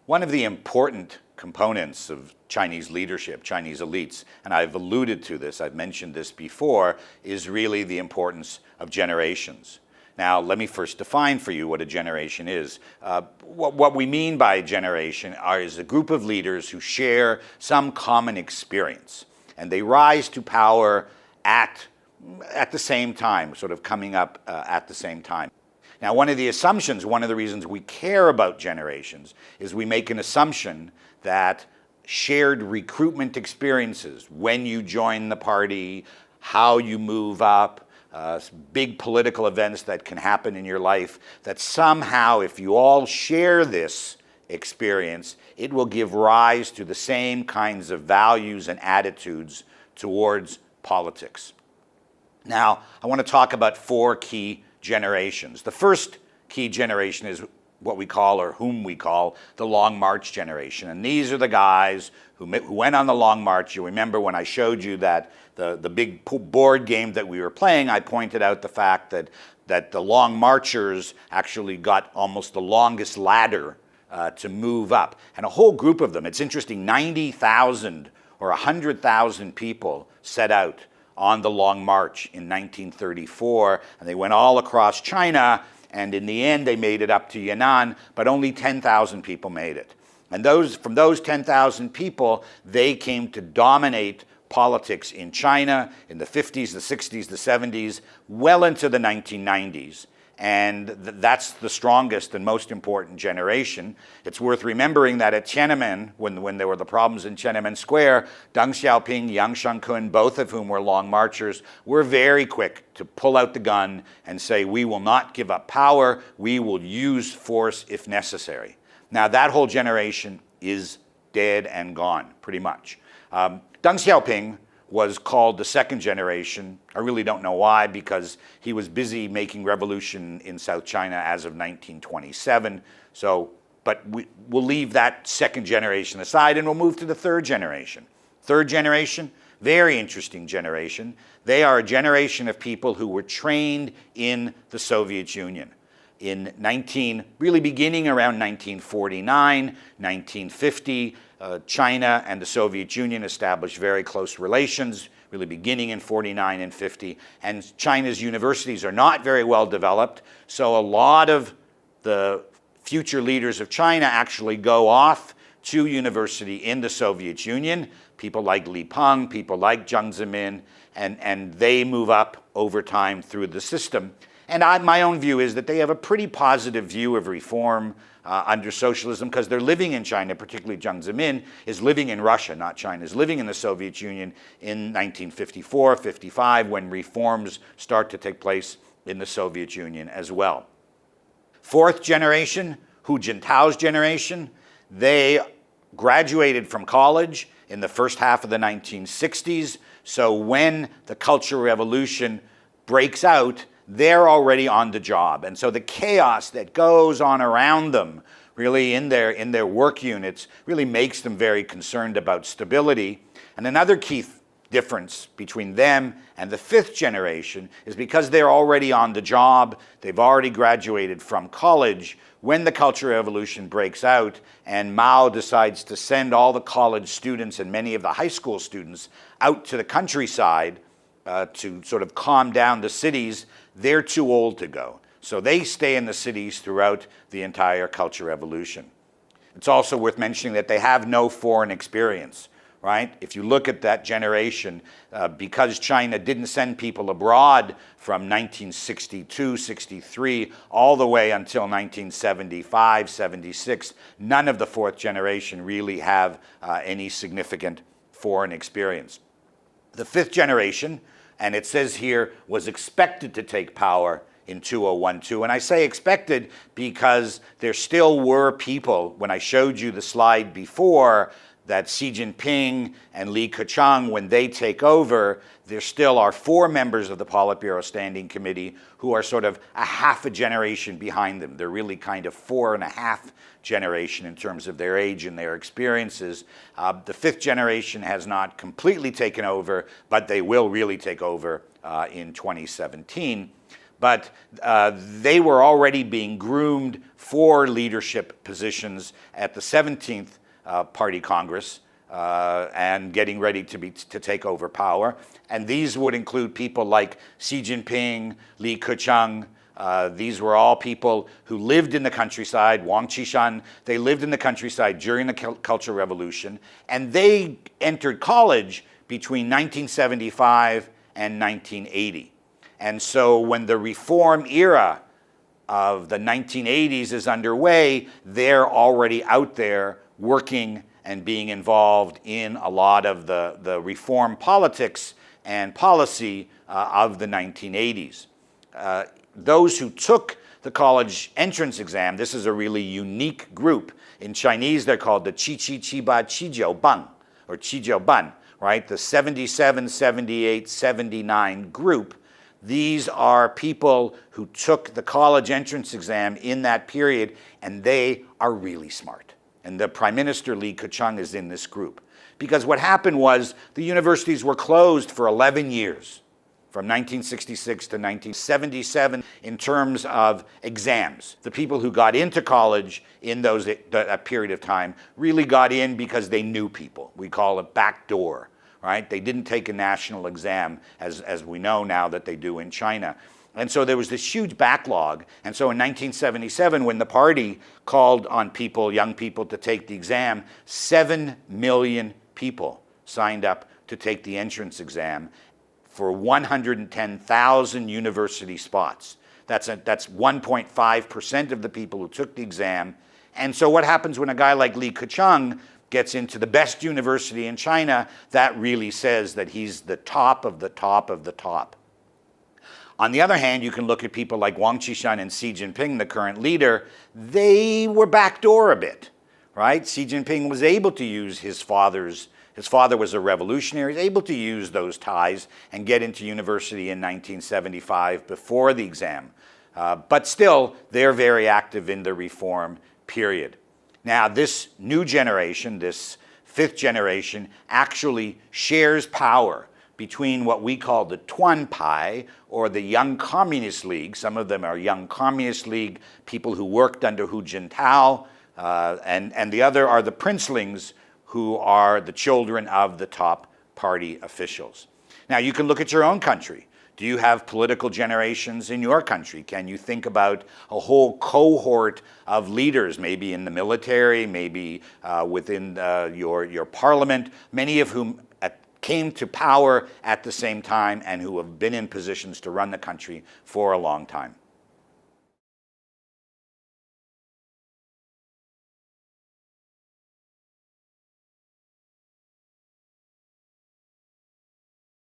One of the important components of Chinese leadership, Chinese elites, and I've alluded to this, I've mentioned this before, is really the importance of generations. Now, let me first define for you what a generation is. What we mean by a generation is a group of leaders who share some common experience, and they rise to power at the same time, sort of coming up at the same time. Now, one of the assumptions, one of the reasons we care about generations is we make an assumption that shared recruitment experiences, when you join the party, how you move up, big political events that can happen in your life, that somehow if you all share this experience, it will give rise to the same kinds of values and attitudes towards politics. Now, I want to talk about 4 key generations. The first key generation is what we call, or whom we call, the Long March generation. And these are the guys who went on the Long March. You remember when I showed you that the big board game that we were playing, I pointed out the fact that the Long Marchers actually got almost the longest ladder to move up. And a whole group of them, it's interesting, 90,000 or 100,000 people set out on the Long March in 1934, and they went all across China, and in the end they made it up to Yan'an, but only 10,000 people made it. And from those 10,000 people, they came to dominate politics in China in the 50s, the 60s, the 70s, well into the 1990s. And that's the strongest and most important generation. It's worth remembering that at Tiananmen, when there were the problems in Tiananmen Square, Deng Xiaoping, Yang Shangkun, both of whom were Long Marchers, were very quick to pull out the gun and say, we will not give up power, we will use force if necessary. Now that whole generation is dead and gone, pretty much. Deng Xiaoping was called the second generation. I really don't know why, because he was busy making revolution in South China as of 1927. But we'll leave that second generation aside and we'll move to the third generation. Third generation, very interesting generation. They are a generation of people who were trained in the Soviet Union. Really beginning around 1949, 1950, China and the Soviet Union established very close relations, really beginning in 49 and 50. And China's universities are not very well developed, so a lot of the future leaders of China actually go off to university in the Soviet Union. People like Li Peng, people like Jiang Zemin, and they move up over time through the system. And my own view is that they have a pretty positive view of reform under socialism, because they're living in China, particularly Jiang Zemin is living in Russia, not China, is living in the Soviet Union in 1954, 55, when reforms start to take place in the Soviet Union as well. Fourth generation, Hu Jintao's generation, they graduated from college in the first half of the 1960s. So when the Cultural Revolution breaks out, they're already on the job. And so the chaos that goes on around them, really in their work units, really makes them very concerned about stability. And another key difference between them and the fifth generation is because they're already on the job, they've already graduated from college. When the Cultural Revolution breaks out and Mao decides to send all the college students and many of the high school students out to the countryside to sort of calm down the cities, they're too old to go. So they stay in the cities throughout the entire Cultural Revolution. It's also worth mentioning that they have no foreign experience, right? If you look at that generation, because China didn't send people abroad from 1962, 63, all the way until 1975, 76, none of the fourth generation really have any significant foreign experience. The fifth generation, and it says here, was expected to take power in 2012. And I say expected because there still were people, when I showed you the slide before, that Xi Jinping and Li Keqiang, when they take over, there still are 4 members of the Politburo Standing Committee who are sort of a half a generation behind them. They're really kind of 4.5 generation in terms of their age and their experiences. The fifth generation has not completely taken over, but they will really take over in 2017. but they were already being groomed for leadership positions at the 17th Party Congress and getting ready to take over power. And these would include people like Xi Jinping, Li Keqiang. These were all people who lived in the countryside, Wang Qishan. They lived in the countryside during the Cultural Revolution, and they entered college between 1975 and 1980. And so when the reform era of the 1980s is underway, they're already out there working and being involved in a lot of the reform politics and policy of the 1980s. Those who took the college entrance exam, this is a really unique group. In Chinese, they're called the Qi Qi Qi Ba Qi Jiu Ban, or Qi Jiu Ban, right? The 77, 78, 79 group. These are people who took the college entrance exam in that period, and they are really smart. And the Prime Minister, Li Keqiang, is in this group. Because what happened was the universities were closed for 11 years, from 1966 to 1977, in terms of exams. The people who got into college in that period of time really got in because they knew people. We call it backdoor. Right? They didn't take a national exam, as we know now that they do in China. And so there was this huge backlog. And so in 1977, when the party called on people, young people, to take the exam, 7 million people signed up to take the entrance exam for 110,000 university spots. That's 1.5% of the people who took the exam. And so what happens when a guy like Li Keqiang gets into the best university in China? That really says that he's the top of the top of the top. On the other hand, you can look at people like Wang Qishan and Xi Jinping, the current leader. They were backdoor a bit, right? Xi Jinping was able to use his father was a revolutionary, he was able to use those ties and get into university in 1975 before the exam. But still, they're very active in the reform period. Now, this new generation, this fifth generation, actually shares power between what we call the Tuan Pai, or the Young Communist League. Some of them are Young Communist League, people who worked under Hu Jintao, and the other are the princelings, who are the children of the top party officials. Now, you can look at your own country. Do you have political generations in your country? Can you think about a whole cohort of leaders, maybe in the military, maybe within your parliament, many of whom came to power at the same time and who have been in positions to run the country for a long time?